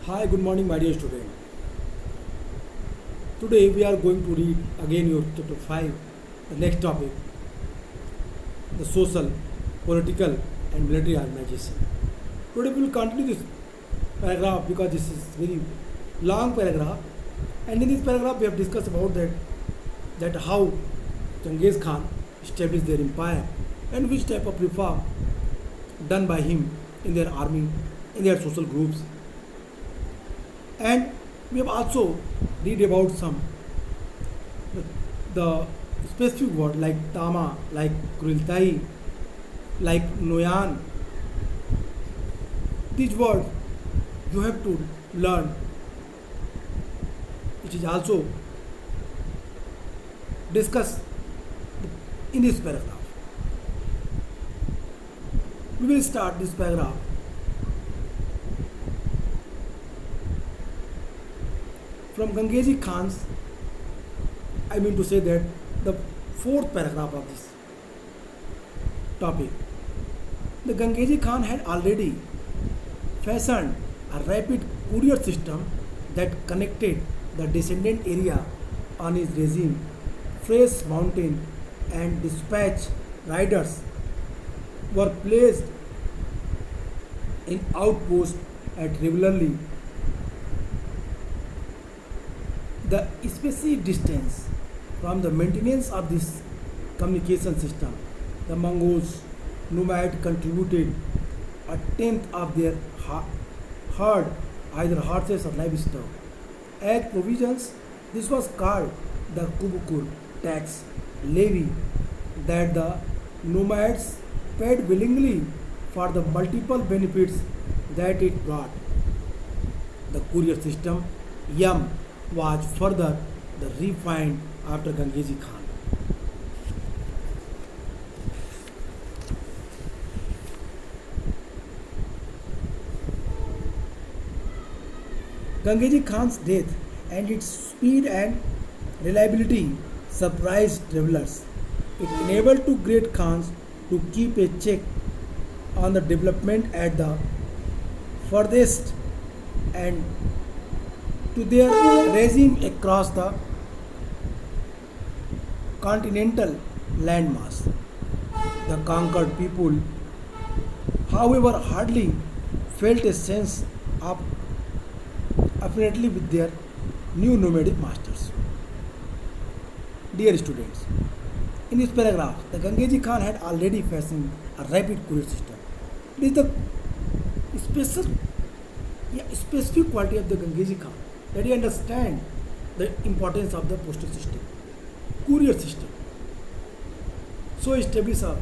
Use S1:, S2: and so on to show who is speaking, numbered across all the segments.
S1: Hi, good morning, my dear student. Today we are going to read again your chapter 5, the next topic, the social, political, and military organization. Today we will continue this paragraph because this is very long paragraph, and in this paragraph we have discussed about that how Genghis Khan established their empire and which type of reform done by him in their army, in their social groups, and we have also read about some the specific word like tama, like krultai, like noyan. These words you have to learn. It is also discussed in this paragraph. We will start this paragraph from Genghis Khan's, I mean to say that the fourth paragraph of this topic. The Genghis Khan had already fashioned a rapid courier system that connected the descendant area on his regime. Fresh mountain and dispatch riders were placed in outposts at regularly the specific distance from the maintenance of this communication system. The Mongols nomad contributed a tenth of their herd, either horses or livestock. As provisions, this was called the Kubukur tax levy that the nomads paid willingly for the multiple benefits that it brought. The courier system, YAM, was further refined after Genghis Khan. Genghis Khan's death and its speed and reliability surprised travelers. It enabled two great Khans to keep a check on the development at the furthest and to their regime across the continental landmass. The conquered people, however, hardly felt a sense of affinity with their new nomadic masters. Dear students, in this paragraph, the Genghis Khan had already fashioned a rapid courier system. It is the special, specific quality of the Genghis Khan that he understand the importance of the postal system, courier system. So he established a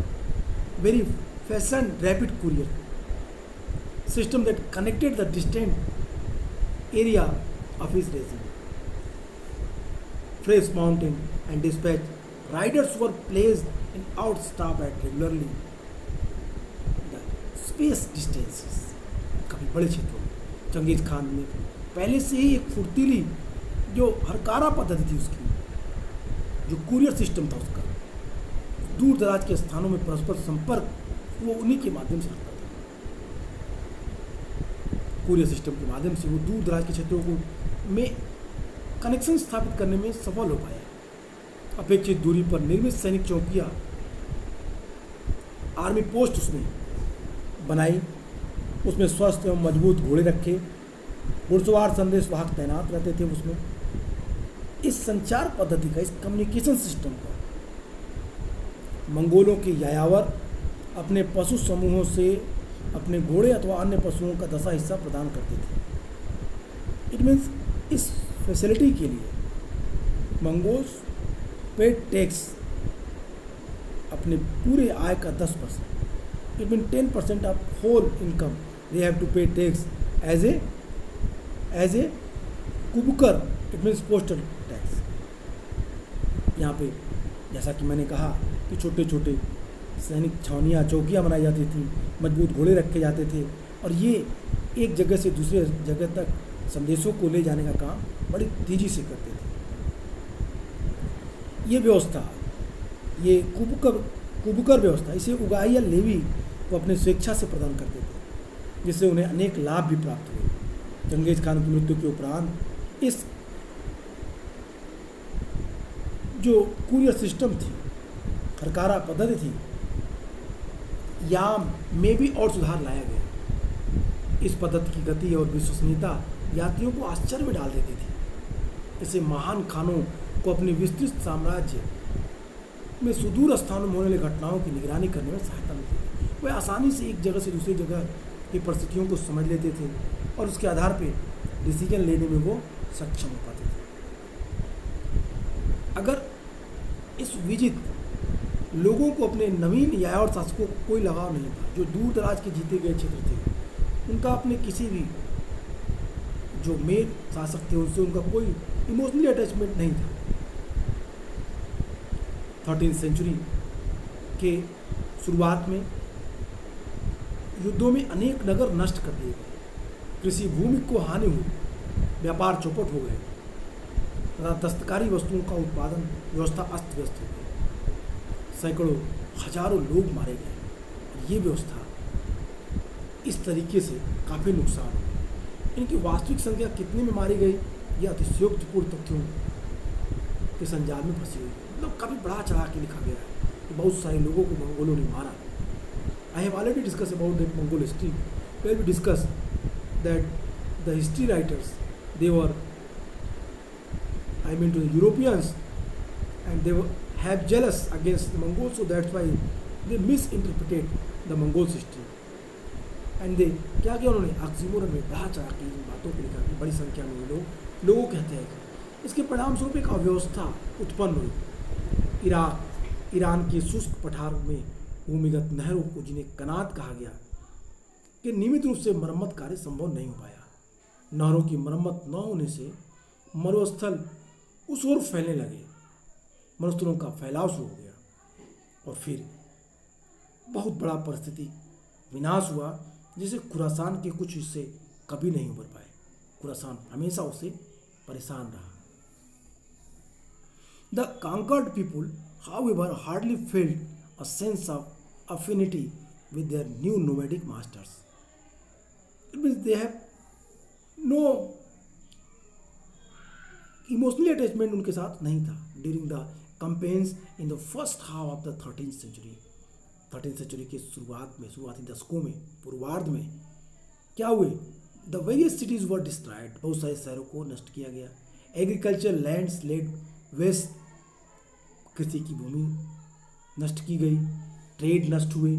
S1: very fashioned rapid courier system that connected the distant area of his regime. Fresh mountain and dispatch riders were placed in outstop at regularly the space distances. काफ़ी बड़े क्षेत्रों में Genghis Khan ने पहले से ही एक फुर्तीली जो हरकारा पद्धति थी उसकी, जो कुरियर सिस्टम था उसका, दूर दराज के स्थानों में परस्पर संपर्क वो उन्हीं के माध्यम से रखता था। कुरियर सिस्टम के माध्यम से वो दूर दराज के क्षेत्रों को में कनेक्शन स्थापित करने में सफल हो पाया। अपेक्षित दूरी पर निर्मित सैनिक चौकियाँ, आर्मी पोस्ट उसने बनाई, उसमें स्वस्थ एवं मजबूत घोड़े रखे, घुड़सवार संदेश वाहक तैनात रहते थे उसमें। इस संचार पद्धति का, इस कम्युनिकेशन सिस्टम का मंगोलों के यायावर अपने पशु समूहों से अपने घोड़े अथवा अन्य पशुओं का 10वां हिस्सा प्रदान करते थे। इट मीन्स इस फैसिलिटी के लिए मंगोल्स पेड टैक्स अपने पूरे आय का 10%, it mean 10% of whole income they have to pay tax as a कुबकर, इट मीन्स पोस्टल टैक्स। यहाँ पे जैसा कि मैंने कहा कि छोटे छोटे सैनिक छावनियाँ, चौकियाँ बनाई जाती थी, मजबूत घोड़े रखे जाते थे और ये एक जगह से दूसरे जगह तक संदेशों को ले जाने का काम बड़ी तेज़ी से करते थे। ये व्यवस्था, ये कुबकर व्यवस्था, इसे उगाई लेवी को अपने स्वेच्छा से प्रदान करते थे, जिससे उन्हें अनेक लाभ भी प्राप्त हुए। चंगेज खान की मृत्यु के उपरांत इस जो कुरियर सिस्टम थी, हरकारा पद्धति थी, या में भी और सुधार लाया गया। इस पद्धति की गति और विश्वसनीयता यात्रियों को आश्चर्य में डाल देती थी। इसे महान खानों को अपने विस्तृत साम्राज्य में सुदूर स्थानों में होने वाली घटनाओं की निगरानी करने में सहायता मिलती थी। वे आसानी से एक जगह से दूसरी जगह की परिस्थितियों को समझ लेते थे और उसके आधार पर डिसीजन लेने में वो सक्षम हो पाते थे। अगर इस विजित लोगों को अपने नवीन या और शासकों को कोई लगाव नहीं था, जो दूर दराज के जीते गए क्षेत्र थे, उनका अपने किसी भी जो मेन शासक थे उनसे उनका कोई इमोशनली अटैचमेंट नहीं था। 13वीं सेंचुरी के शुरुआत में युद्धों में अनेक नगर नष्ट कर दिए गए, कृषि भूमि को हानि हुई, व्यापार चौपट हो गए तथा दस्तकारी वस्तुओं का उत्पादन व्यवस्था अस्त व्यस्त हो गई। सैकड़ों हजारों लोग मारे गए और ये व्यवस्था इस तरीके से काफ़ी नुकसान हुआ। इनकी वास्तविक संख्या कितने में मारी गई यह अतिशयोक्तिपूर्ण तथ्यों के संजाल में फंसी हुई है। मतलब काफ़ी बड़ा चढ़ा के लिखा गया है कि बहुत सारे लोगों को मंगोलों ने मारा। I have already discuss about that Mongol history, where we discuss that the history writers they were to the Europeans, and they have jealous against the Mongols, so that's why they misinterpreted the Mongols history. And they क्या किया उन्होंने oxymoron में बढ़ा चढ़ा के इन बातों को लिखा कि बड़ी संख्या में ये लोग कहते हैं कि इसके परिणाम स्वरूप एक अव्यवस्था उत्पन्न हुई। ईरान के शुष्क पठार में भूमिगत नहरों को, जिन्हें कनात कहा गया, कि नियमित रूप से मरम्मत कार्य संभव नहीं हो पाया। नहरों की मरम्मत न होने से मरुस्थल उस ओर फैलने लगे, मरुस्थलों का फैलाव शुरू हो गया और फिर बहुत बड़ा परिस्थिति विनाश हुआ, जिसे खुरासान के कुछ हिस्से कभी नहीं उभर पाए। खुरासान हमेशा उससे परेशान रहा। The conquered people, however, hardly felt a sense of affinity with their new nomadic masters. It means they have no emotionally attachment उनके साथ नहीं था। During the campaigns in the first half of the 13th century, 13th century के शुरुआती दशकों में, पूर्वार्ध में क्या हुए? द वेरियस सिटीज वर डिस्ट्रॉयड, बहुत सारे शहरों को नष्ट किया गया। एग्रीकल्चर लैंड्स लेड वेस्ट, कृषि की भूमि नष्ट की गई। ट्रेड नष्ट हुए,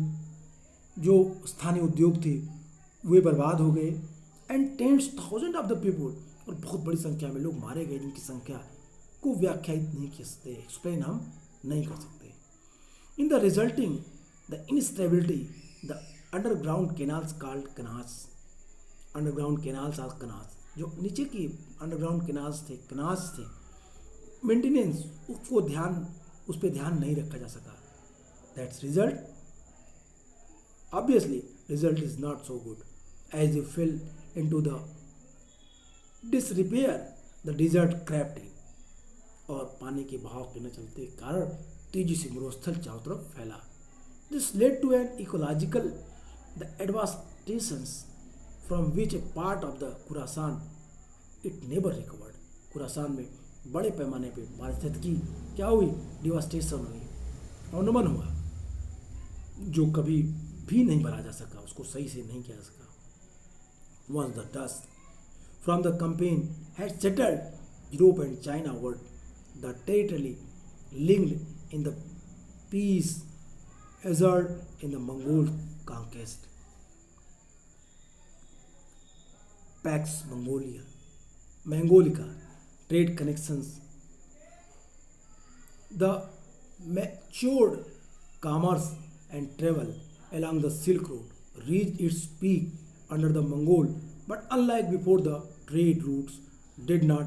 S1: जो स्थानीय उद्योग थे वे बर्बाद हो गए। And tens thousand of the people, और बहुत बड़ी संख्या में लोग मारे गए, जिनकी संख्या को व्याख्यायित नहीं कर सकते, एक्सप्लेन हम नहीं कर सकते। In the resulting the instability, the underground canals called qanats, underground canals are qanats, जो नीचे की अंडरग्राउंड कनास थे, मेंटेनेंस उस पर ध्यान नहीं रखा जा सका। That's result, obviously result is not so good as they fell into the disrepair, the desert crept in, और पानी के बहाव के न चलते कारण तेजी से मरुस्थल चारों तरफ फैला। This led to an ecological the devastations from which a part of the Khorasan it never recovered. Khorasan में बड़े पैमाने पे पारिस्थितिकी क्या हुई? डिवास्टेशन हुई, अवनमन हुआ, जो कभी भी नहीं भरा जा सका, उसको सही से नहीं किया जा सका। Once the dust from the campaign had settled, Europe and China were the territory linked in the peace assured in the Mongol conquest. Pax Mongolica, trade connections. The matured commerce and travel along the Silk Road reached its peak under the Mongol, but unlike before, the trade routes did not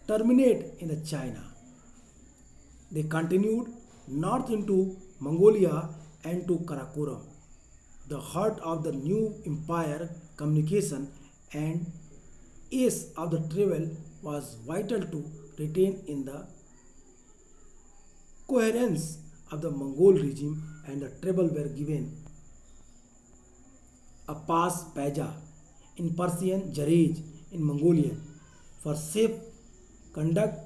S1: terminate in China. They continued north into Mongolia and to Karakoram, the heart of the new empire. Communication and ease of the travel was vital to retain in the coherence of the Mongol regime, and the travel were given a pass Paja in Persian, Jarej in Mongolian. For safe conduct,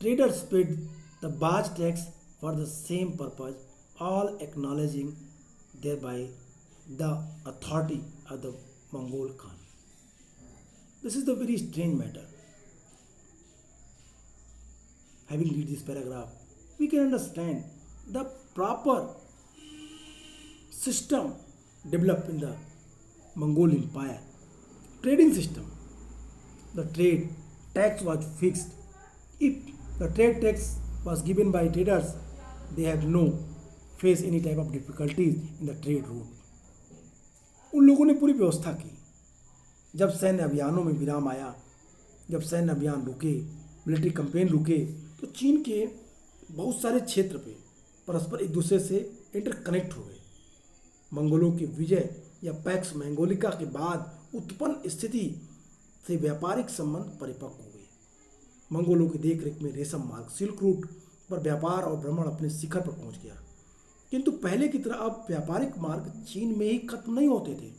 S1: traders paid the Baj tax for the same purpose, all acknowledging thereby the authority of the Mongol Khan. This is the very strange matter. Having read this paragraph, we can understand the proper system developed in the Mongol Empire. Trading system. The trade tax was fixed. If the trade tax was given by traders, they have no face any type of difficulties in the trade route. उन लोगों ने पूरी व्यवस्था की. जब सैन्य अभियानों में विराम आया, जब सैन्य अभियान रुके, मिलिट्री कैंपेन रुके, तो चीन के बहुत सारे क्षेत्र पे परस्पर एक दूसरे से इंटरकनेक्ट हो गए. मंगोलों की विजय या पैक्स मैंगोलिका के बाद उत्पन्न स्थिति से व्यापारिक संबंध परिपक्व हो गए. मंगोलों की देखरेख में रेशम मार्ग सिल्क रूट पर व्यापार और भ्रमण अपने शिखर पर पहुंच गया. किंतु पहले की तरह अब व्यापारिक मार्ग चीन में ही खत्म नहीं होते थे.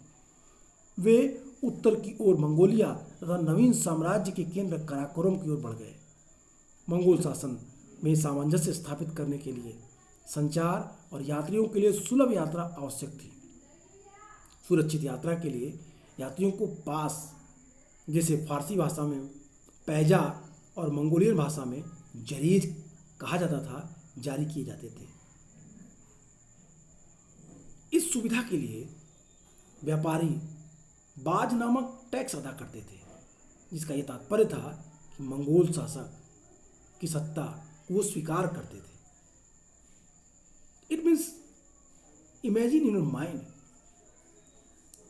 S1: वे उत्तर की ओर मंगोलिया तथा नवीन साम्राज्य के केंद्र काराकोरम की ओर बढ़ गए. मंगोल शासन में सामंजस्य स्थापित करने के लिए संचार और यात्रियों के लिए सुलभ यात्रा आवश्यक थी. सुरक्षित यात्रा के लिए यात्रियों को पास, जिसे फारसी भाषा में पैजा और मंगोलियन भाषा में जरीज कहा जाता था, जारी किए जाते थे. इस सुविधा के लिए व्यापारी बाज नामक टैक्स अदा करते थे, जिसका यह तात्पर्य था कि मंगोल शासक की सत्ता वो स्वीकार करते थे. It means, imagine in your mind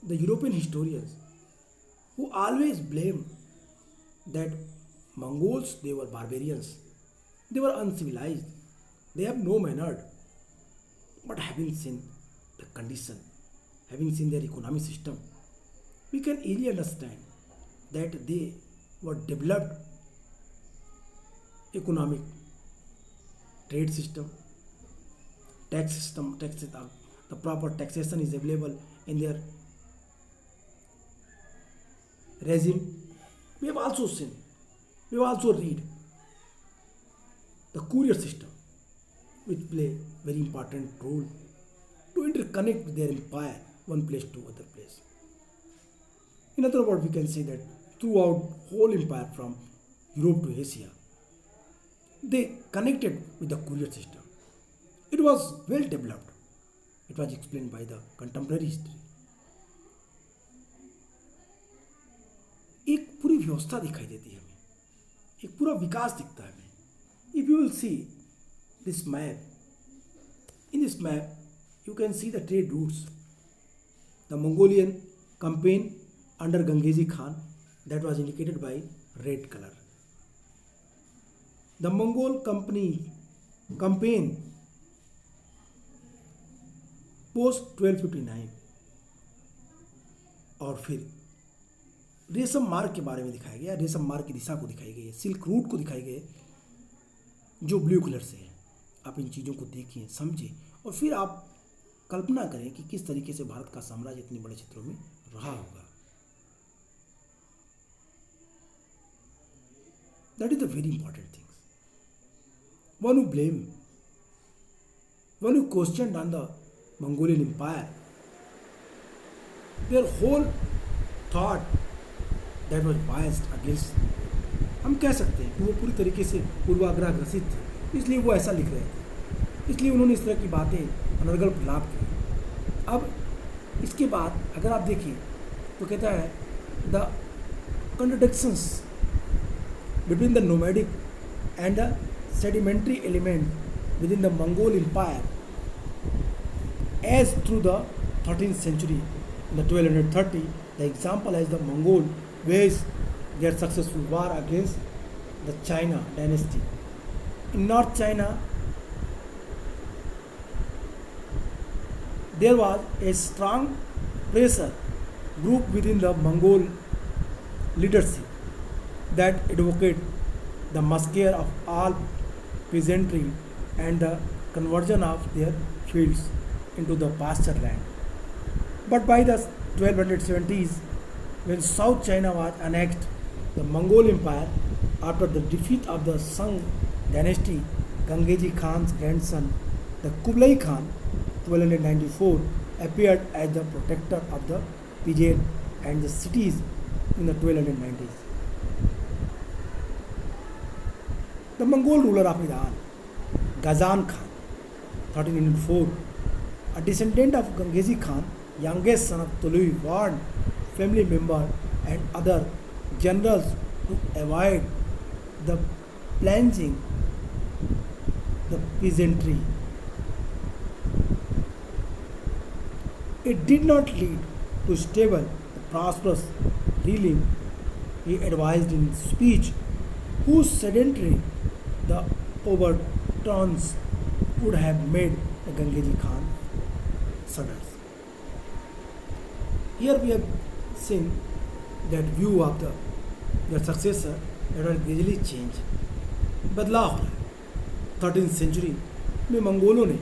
S1: the European historians who always blame that Mongols, they were barbarians, they were uncivilized, they have no manner. But having seen the condition, having seen their economic system, we can easily understand that they were developed economic trade system, tax system, the proper taxation is available in their regime. We have also seen, we have also read the courier system, which play very important role to interconnect their empire one place to other place. In other words, we can say that throughout whole empire from Europe to Asia, they connected with the courier system. It was well developed. It was explained by the contemporary history. एक पूरी व्यवस्था दिखाई देती है हमें, एक पूरा विकास दिखता है हमें. If you will see this map, in this map you can see the trade routes. The Mongolian campaign under Genghis Khan, that was indicated by red color. The Mongol campaign post 1259. और फिर रेशम मार्ग के बारे में दिखाया गया, रेशम मार्ग की दिशा को दिखाई गई है, सिल्क रूट को दिखाई गई जो ब्लू कलर से है. आप इन चीज़ों को देखिए, समझिए और फिर आप कल्पना करें कि किस तरीके से भारत का साम्राज्य इतने बड़े क्षेत्रों में रहा होगा. That is the very important things. One who blame, one who questioned on the Mongolian Empire, their whole thought that was biased against. हम कह सकते हैं कि वो पूरी तरीके से पूर्वाग्रह ग्रसित थे, इसलिए वो ऐसा लिख रहे थे, इसलिए उन्होंने इस तरह की बातें अनर्गल प्रलाप की. अब इसके बाद अगर आप देखिए तो कहता है the contradictions between the nomadic and the sedimentary element within the Mongol Empire as through the 13th century. In the 1230, the example as the Mongol waged their successful war against the China dynasty. In North China, there was a strong pressure group within the Mongol leadership that advocate the massacre of all peasantry and the conversion of their fields into the pasture land. But by the 1270s, when South China was annexed the Mongol Empire after the defeat of the Sung dynasty, Genghis Khan's grandson, the Kublai Khan, 1294, appeared as the protector of the peasant and the cities in the 1290s. The Mongol ruler of Iran, Ghazan Khan, 1304, a descendant of Genghis Khan, youngest son of Tolui, warned family members and other generals to avoid the plunging the peasantry. It did not lead to stable, prosperous regime. He advised in speech whose sedentary the overtones would have made the Genghis Khan shudders. Here we have seen that view of their successor that was gradually changed. बदलाव हो रहा है। 13th century में मंगोलों ने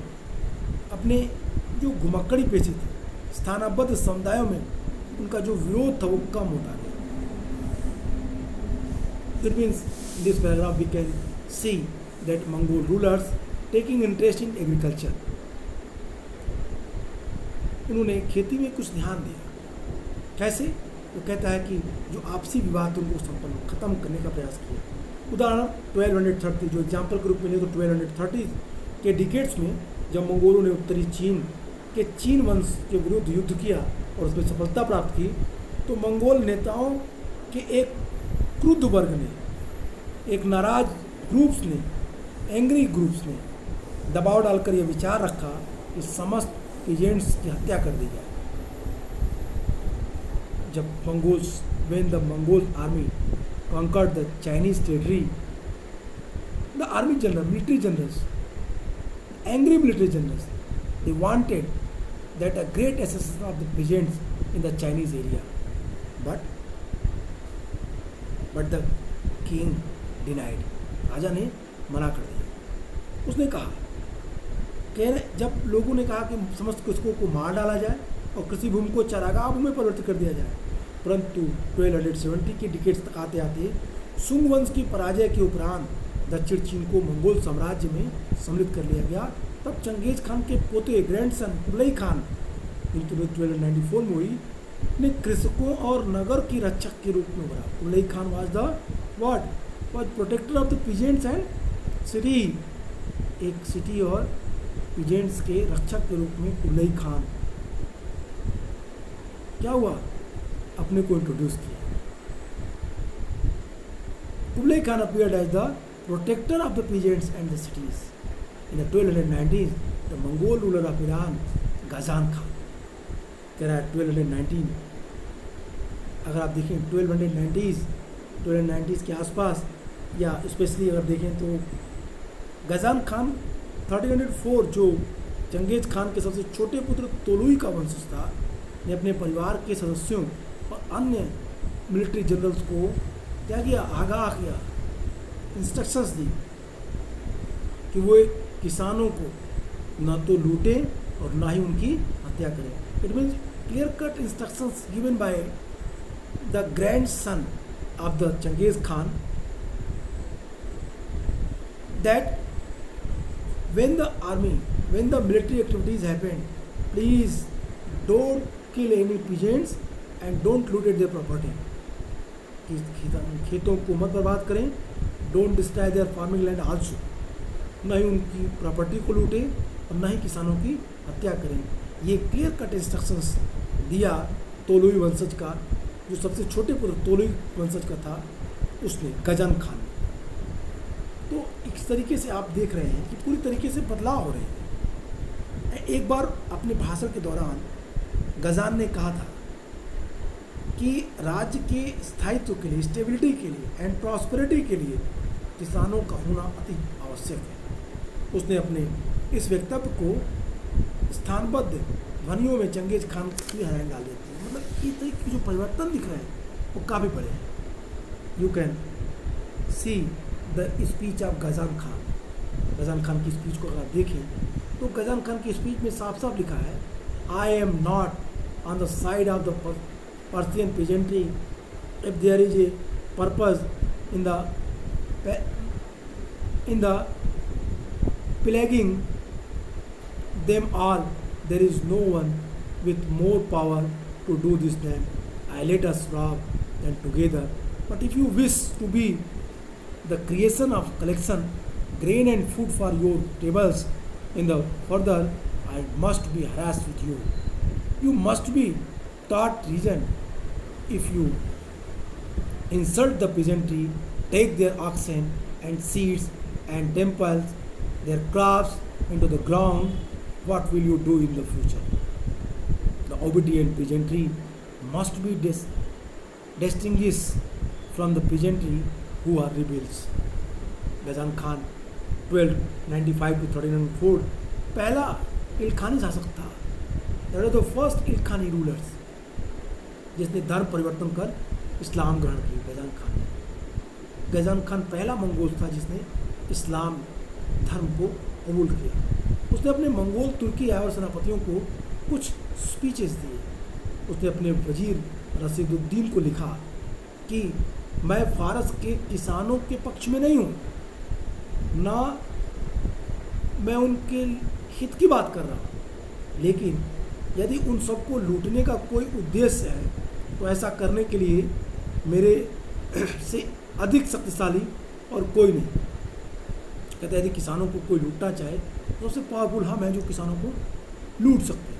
S1: अपने जो घुमक्कड़ी पेशे थे, स्थानबद्ध समुदायों में उनका जो विरोध था वो कम होता गया। That means in this paragraph we can see that Mongol rulers taking interest in agriculture. उन्होंने खेती में कुछ ध्यान दिया। कैसे? वो कहता है कि जो आपसी विवाद उनको संपन्न खत्म करने का प्रयास किया। उदाहरण 1230 जो एग्जाम्पल के रूप में ले तो 1230 के डिकेट्स में जब मंगोलों ने उत्तरी चीन के चीन वंश के विरुद्ध युद्ध किया और उसमें सफलता प्राप्त की, तो मंगोल नेताओं के एक क्रुद्ध वर्ग ने, एक नाराज ग्रुप्स ने, एंग्री ग्रुप्स ने दबाव डालकर यह विचार रखा कि समस्त पीजेंट्स की हत्या कर दी जाए। जब Mongols when the Mongol army conquered the Chinese territory, the army general, military generals, angry military generals, they wanted that a great assassination of the peasants in the Chinese area, but the king denied. राजा ने मना कर दिया। उसने कहा जब लोगों ने कहा कि समस्त कृषकों को मार डाला जाए और कृषि भूमि को चरागाह भूमि में परिवर्तित कर दिया जाए, परंतु 1270 के डिकेट्स तक आते आते सुंग वंश की पराजय के उपरांत दक्षिण चीन को मंगोल साम्राज्य में सम्मिलित कर लिया गया। तब चंगेज खान के पोते ग्रैंडसन कुबलई खान, जिनकी मृत्यु 1294 में हुई, ने कृषकों और नगर की रक्षक के रूप में उभरा। Kublai Khan was protector of the peasants and city, एक सिटी और पीजेंट्स के रक्षक के रूप में कुबलई खान क्या हुआ, अपने को इंट्रोड्यूस किया। Kublai Khan appeared as the protector of the peasants and the cities. In the 1290s, the Mongol ruler of Iran, Ghazan Khan, कह रहा है 1219, अगर आप देखें 1290s के आसपास या स्पेशली अगर देखें तो गजान खान 1304 जो चंगेज खान के सबसे छोटे पुत्र तोलुई का वंशज था, ने अपने परिवार के सदस्यों और अन्य मिलिट्री जनरल्स को क्या किया, आगाह किया, इंस्ट्रक्शंस दी कि वो किसानों को न तो लूटे और ना ही उनकी हत्या करें। It means clear cut instructions given by the grandson of the Genghis Khan that when the military activities happen, please don't kill any peasants and don't loot at their property. खेतों को मत बर्बाद करें, don't destroy their farming land also, न ही उनकी property को लूटें और न ही किसानों की हत्या करें। ये क्लियर कट इंस्ट्रक्शंस दिया तोलुई वंशज का, जो सबसे छोटे पुत्र तोलुई वंशज का था, उसने, गजन खान। तो इस तरीके से आप देख रहे हैं कि पूरी तरीके से बदलाव हो रहे हैं। एक बार अपने भाषण के दौरान गजान ने कहा था कि राज्य के स्थायित्व के लिए, स्टेबिलिटी के लिए एंड प्रॉस्पेरिटी के लिए किसानों का होना अति आवश्यक है। उसने अपने इस वक्तव्य को स्थानबद्ध ध्वनियों में चंगेज खान की हरान डाल देती है। मतलब ये तरीके की जो परिवर्तन दिख रहे हैं वो काफ़ी बड़े हैं। You can see the speech of Ghazan Khan की स्पीच को अगर आप देखें तो गजान खान की स्पीच में साफ साफ लिखा है, I am not on the side of the Persian peasantry, if there is a purpose in the in the plaguing them all, there is no one with more power to do this than I let us rob them together. But if you wish to be the creation of collection, grain and food for your tables in the further, I must be harassed with you. You must be taught reason. If you insult the peasantry, take their oxen and seeds and temples, their crops into the ground, what will you do in the future? The obedient peasantry must be distinguished from the peasantry who are rebels. Ghazan Khan 1295 to 1304 पहला इल्खानी शासक था. That was the first Ilkhani rulers जिसने धर्म परिवर्तन कर इस्लाम ग्रहण की. गजान खान ने. गजान खान पहला मंगोल था जिसने इस्लाम धर्म को कबूल किया. उसने अपने मंगोल तुर्की आवर सेनापतियों को कुछ स्पीचेस दिए. उसने अपने वजीर रशीदुद्दीन को लिखा कि मैं फारस के किसानों के पक्ष में नहीं हूँ, ना मैं उनके हित की बात कर रहा हूँ, लेकिन यदि उन सबको लूटने का कोई उद्देश्य है तो ऐसा करने के लिए मेरे से अधिक शक्तिशाली और कोई नहीं. कहते यदि किसानों को कोई लूटना चाहे तो सबसे पावरफुल हम हैं जो किसानों को लूट सकते हैं.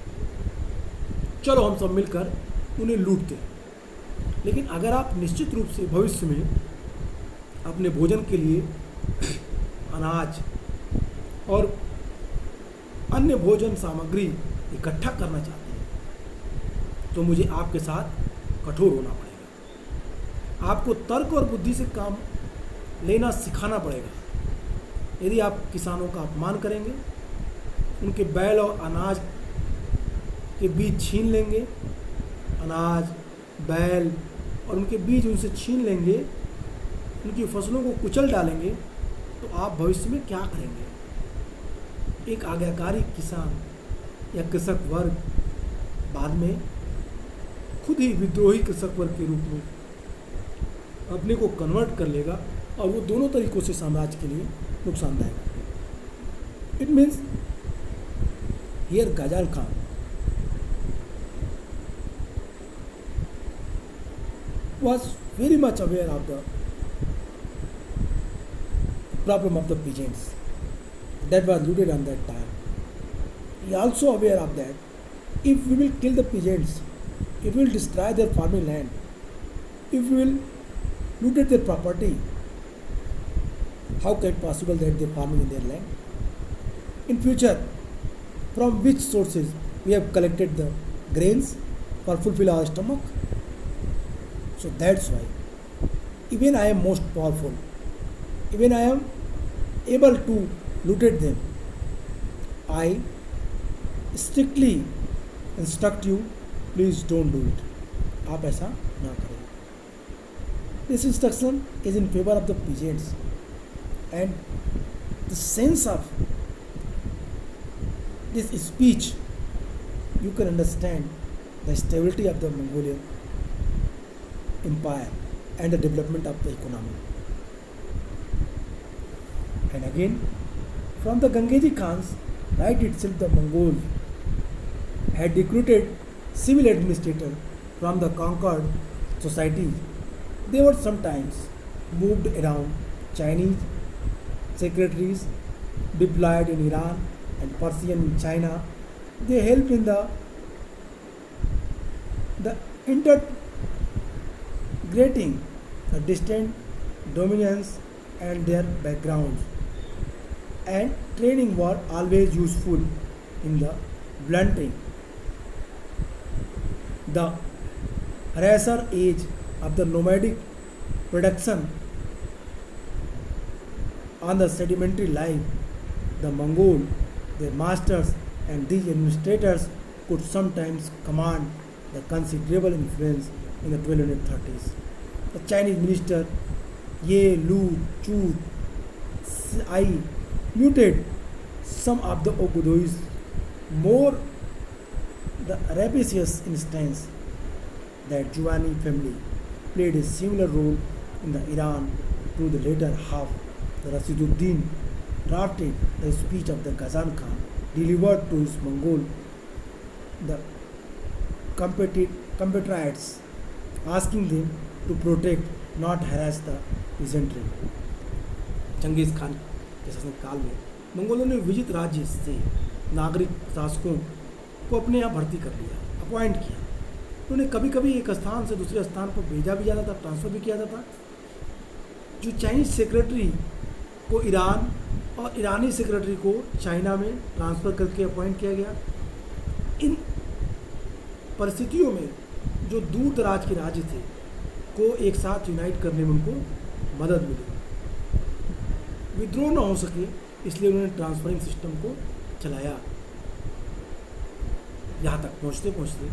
S1: चलो हम सब मिलकर उन्हें लूटते हैं. लेकिन अगर आप निश्चित रूप से भविष्य में अपने भोजन के लिए अनाज और अन्य भोजन सामग्री इकट्ठा करना चाहते हैं तो मुझे आपके साथ कठोर होना पड़ेगा. आपको तर्क और बुद्धि से काम लेना सिखाना पड़ेगा. यदि आप किसानों का अपमान करेंगे, उनके बैल और अनाज के बीज छीन लेंगे, अनाज बैल और उनके बीज उनसे छीन लेंगे, उनकी फसलों को कुचल डालेंगे, तो आप भविष्य में क्या करेंगे? एक आज्ञाकारी किसान या कृषक वर्ग बाद में खुद ही विद्रोही कृषक वर्ग के रूप में अपने को कन्वर्ट कर लेगा और वो दोनों तरीकों से साम्राज्य के लिए नुकसानदायक है. It means here Ghazan Khan was very much aware of the problem of the peasants that was looted on that time. He also aware of that if we will kill the peasants, if we will destroy their farming land, if we will loot their property, how can it possible that they are farming in their land? In future, from which sources we have collected the grains for fulfill our stomach? So that's why even I am most powerful, even I am able to loot them, I strictly instruct you, please don't do it. आप ऐसा ना करें. This instruction is in favor of the peasants, and the sense of this speech you can understand the stability of the Mongolian empire and the development of the economy. And again, from the Gangeji Khan's right itself, the Mongol had recruited civil administrator from the conquered societies. They were sometimes moved around Chinese secretaries deployed in Iran and Persian in China. They helped in the integrating the distant dominions and their backgrounds, and training were always useful in the blunting the harasser age of the nomadic production on the sedimentary life. The Mongol, their masters, and these administrators could sometimes command the considerable influence in the 1230s. The Chinese minister Ye Lu Chu I muted some of the Ogudois. More the rapacious instance that Giovanni family played a similar role in the Iran to the later half. The Rasiduddin drafted the speech of the Ghazan Khan delivered to his Mongol the compatriots, asking them to protect, not harass the peasantry. Changez Khan के शासन काल में मंगोलों ने विजित राज्य से नागरिक शासकों को अपने यहाँ भर्ती कर लिया, अपॉइंट किया। उन्हें कभी कभी एक स्थान से दूसरे स्थान पर भेजा भी जाता था, ट्रांसफ़र भी किया जाता। जो चाइनीज सेक्रेटरी को ईरान और ईरानी सेक्रेटरी को चाइना में ट्रांसफ़र करके अपॉइंट किया गया। इन परिस्थितियों में जो दूर दराज के राज्य थे को एक साथ यूनाइट करने में उनको मदद मिली। विद्रोह न हो सके इसलिए उन्होंने ट्रांसफरिंग सिस्टम को चलाया। यहाँ तक पहुँचते पहुँचते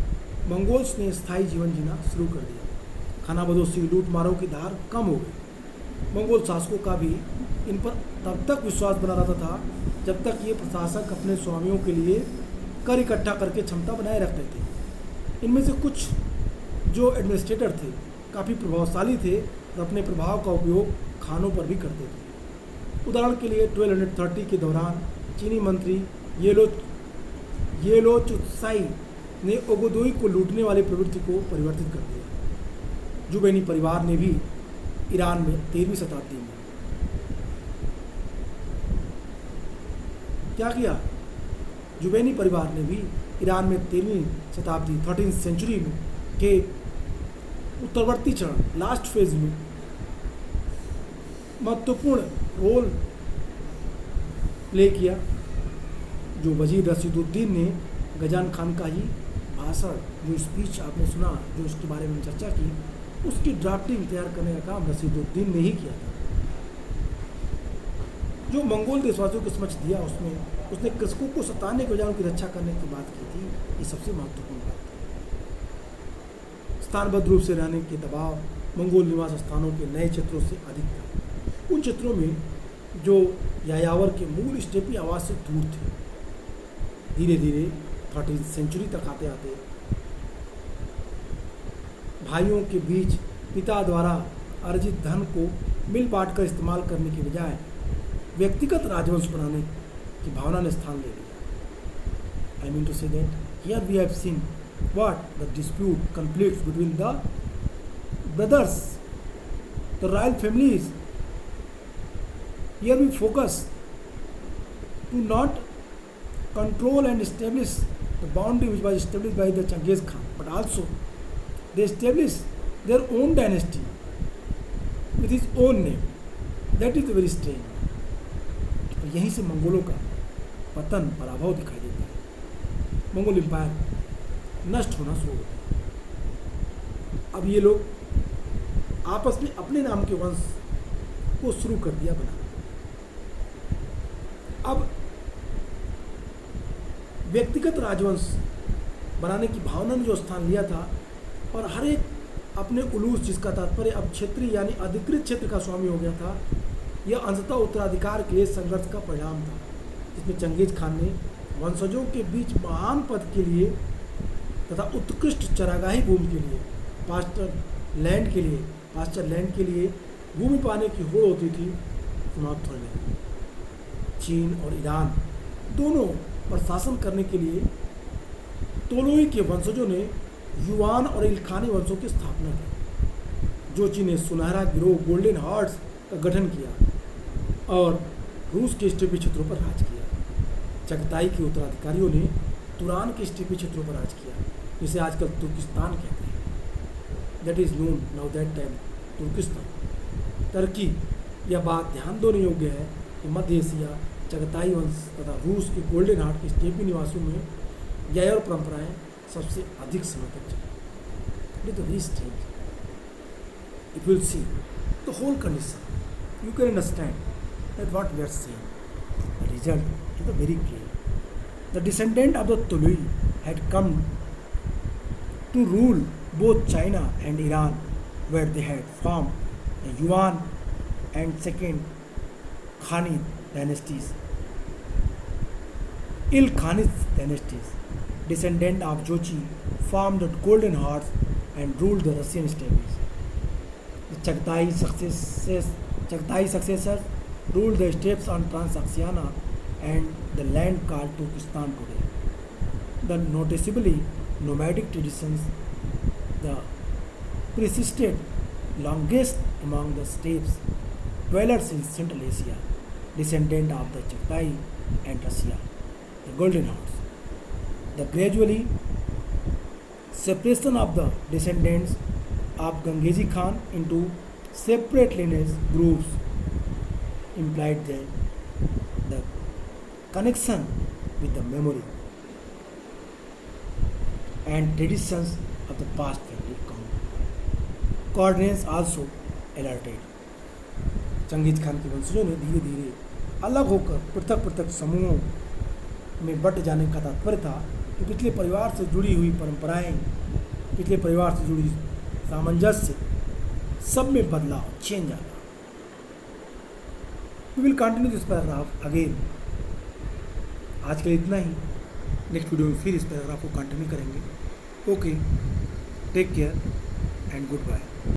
S1: मंगोल्स ने स्थायी जीवन जीना शुरू कर दिया। खाना बदोशी, लूट मारों की धार कम हो गई। मंगोल शासकों का भी इन पर तब तक विश्वास बना रहता था जब तक ये प्रशासक अपने स्वामियों के लिए कर इकट्ठा करके क्षमता बनाए रखते थे। इनमें से कुछ जो एडमिनिस्ट्रेटर थे काफ़ी प्रभावशाली थे और अपने प्रभाव का उपयोग खानों पर भी करते थे। उदाहरण के लिए 1230 के दौरान चीनी मंत्री येलो चुत्साई ने ओगोदोई को लूटने वाली प्रवृत्ति को परिवर्तित कर दिया। जुबैनी परिवार ने भी ईरान में 13वीं शताब्दी में क्या किया? जुबैनी परिवार ने भी ईरान में 13वीं शताब्दी 13th सेंचुरी में के उत्तरवर्ती चरण लास्ट फेज में महत्वपूर्ण रोल प्ले किया। जो वजीर रशीदुद्दीन ने गजान खान का ही भाषण, जो स्पीच आपने सुना, जो उसके बारे में चर्चा की, उसकी ड्राफ्टिंग तैयार करने का काम रशीदुद्दीन ने ही किया था। जो मंगोल देशवासियों के समक्ष दिया उसमें उसने कृषकों को सताने के बजाय उनकी रक्षा करने की बात की थी। ये सबसे महत्वपूर्ण बात थी। स्थानबद्ध रूप से रहने के दबाव मंगोल निवास स्थानों के नए क्षेत्रों से अधिक था। उन क्षेत्रों में जो यायावर के मूल स्टेपी आवाज से दूर थे। धीरे धीरे 13th सेंचुरी तक आते आते भाइयों के बीच पिता द्वारा अर्जित धन को मिल बांट कर इस्तेमाल करने के बजाय व्यक्तिगत राजवंश बनाने की भावना ने स्थान ले लिया। I mean to say that here we have seen what the dispute conflicts between the brothers, the royal families. Here we focus to not control and establish the boundary which was established by the Genghis Khan, but also they established their own dynasty with his own name. That is very strange. और यहीं से मंगोलों का पतन, पराभव दिखाई देता है। Mongol empire नष्ट होना शुरू होता है। अब ये लोग आपस में अपने नाम के वंश को शुरू कर दिया बनाना। अब व्यक्तिगत राजवंश बनाने की भावना ने जो स्थान लिया था और हर एक अपने उलूस, जिसका तात्पर्य अब क्षेत्रीय यानी अधिकृत क्षेत्र का स्वामी हो गया था, यह अंततः उत्तराधिकार के लिए संघर्ष का परिणाम था, जिसमें चंगेज खान ने वंशजों के बीच महान पद के लिए तथा उत्कृष्ट चरागाही भूमि के लिए, पास्चर लैंड के लिए भूमि पाने की होड़ होती थी, समाप्त होने लगी। चीन और ईरान दोनों पर शासन करने के लिए तोलोई के वंशजों ने युवान और इल्खानी वंशों की स्थापना की। जोची ने सुनहरा गिरोह गोल्डन हार्ट्स का गठन किया और रूस के स्टेपी क्षेत्रों पर राज किया। चगताई के उत्तराधिकारियों ने तुरान के स्टेपी क्षेत्रों पर राज किया, जिसे आजकल तुर्किस्तान कहते हैं। That is known now that time Turkestan. Turkey. यह बात ध्यान देने योग्य है कि मध्य एशिया, चगताई वंश तथा रूस के गोल्डन हार्ट के स्टेपी निवासियों में यायर परंपराएं सबसे अधिक समय तक चली। It is very strange. If you will see the whole condition, you can understand that what we are saying. The result is very clear. The descendant of the Tolui had come to rule both China and Iran, where they had form the Yuan and second Khani dynasties. Ilkhanid dynasties, descendant of Jochi, formed the Golden Horse and ruled the Russian steppes. The Chagatai successors ruled the steppes on Transoxiana and the land called Turkestan today. The noticeably nomadic traditions the persisted longest among the steppes dwellers in Central Asia, descendant of the Chagatai and Russia, the Golden Horse. The gradually separation of the descendants of Gangezi Khan into separate lineage groups implied that the connection with the memory and traditions of the past family coordinates also alerted. Genghis Khan के वंशजों ने धीरे धीरे अलग होकर पृथक पृथक समूहों में बट जाने का तात्पर्य था कि पिछले परिवार से जुड़ी हुई परंपराएं, पिछले परिवार से जुड़ी सामंजस्य सब में बदलाव, चेंज आना. We will continue this paragraph again. आज के लिए इतना ही. नेक्स्ट वीडियो में फिर इस पैराग्राफ को कंटिन्यू करेंगे. Okay, take care and good bye.